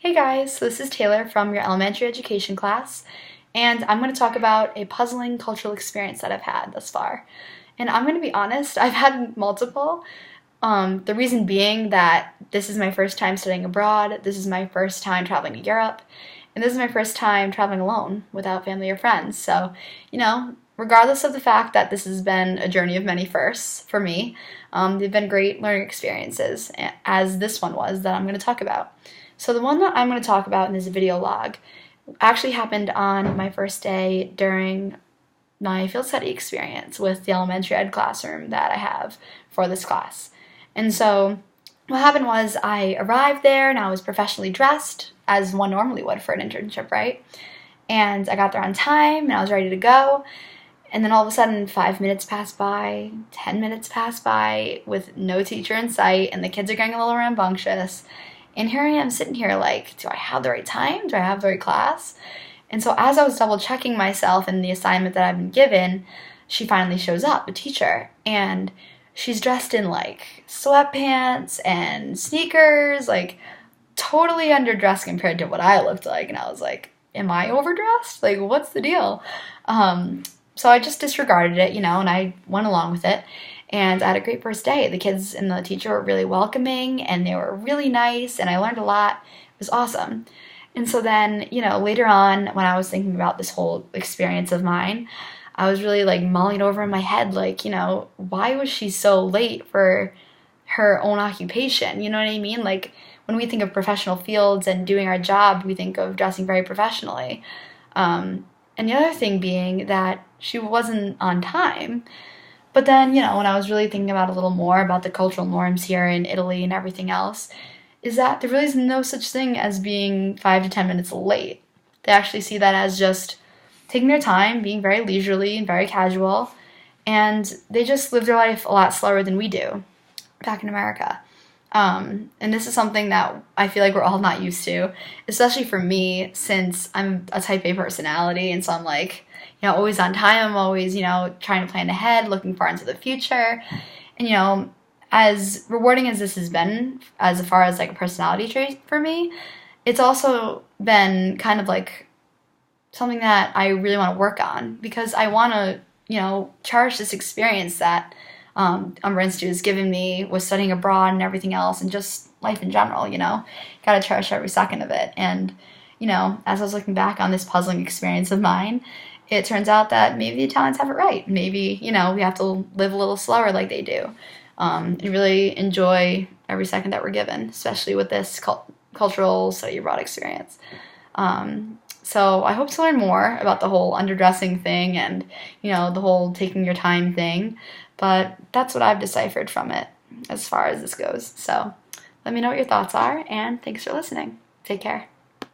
Hey guys, so this is Taylor from your elementary education class, and I'm going to talk about a puzzling cultural experience that I've had thus far. And I'm going to be honest, I've had multiple. The reason being that this is my first time studying abroad, this is my first time traveling to Europe, and this is my first time traveling alone without family or friends. So, regardless of the fact that this has been a journey of many firsts for me, they've been great learning experiences, as this one was that I'm going to talk about. So the one that I'm going to talk about in this video log actually happened on my first day during my field study experience with the elementary ed classroom that I have for this class. And so what happened was I arrived there and I was professionally dressed, as one normally would for an internship, right? And I got there on time and I was ready to go. And then all of a sudden, 5 minutes passed by, 10 minutes passed by with no teacher in sight, and the kids are getting a little rambunctious. And here I am sitting here like, do I have the right time? Do I have the right class? And so as I was double checking myself in the assignment that I've been given, she finally shows up, the teacher, and she's dressed in like sweatpants and sneakers, like totally underdressed compared to what I looked like. And I was like, am I overdressed? Like, what's the deal? So I just disregarded it, and I went along with it. And I had a great first day. The kids and the teacher were really welcoming, and they were really nice, and I learned a lot. It was awesome. And so then, later on, when I was thinking about this whole experience of mine, I was really, like, mulling over in my head, like, why was she so late for her own occupation? You know what I mean? Like, when we think of professional fields and doing our job, we think of dressing very professionally. And the other thing being that she wasn't on time. But then, when I was really thinking about a little more about the cultural norms here in Italy and everything else, is that there really is no such thing as being 5 to 10 minutes late. They actually see that as just taking their time, being very leisurely and very casual, and they just live their life a lot slower than we do back in America. And this is something that I feel like we're all not used to, especially for me, since I'm a type A personality, and so I'm like, always on time. I'm always, trying to plan ahead, looking far into the future. And, as rewarding as this has been, as far as like a personality trait for me, it's also been kind of like something that I really want to work on, because I want to, cherish this experience that Umbra Institute has given me with studying abroad and everything else, and just life in general, Gotta cherish every second of it. And, as I was looking back on this puzzling experience of mine, it turns out that maybe the Italians have it right. Maybe, we have to live a little slower like they do. And really enjoy every second that we're given, especially with this cultural study abroad experience. So I hope to learn more about the whole underdressing thing and, the whole taking your time thing. But that's what I've deciphered from it as far as this goes. So let me know what your thoughts are, and thanks for listening. Take care.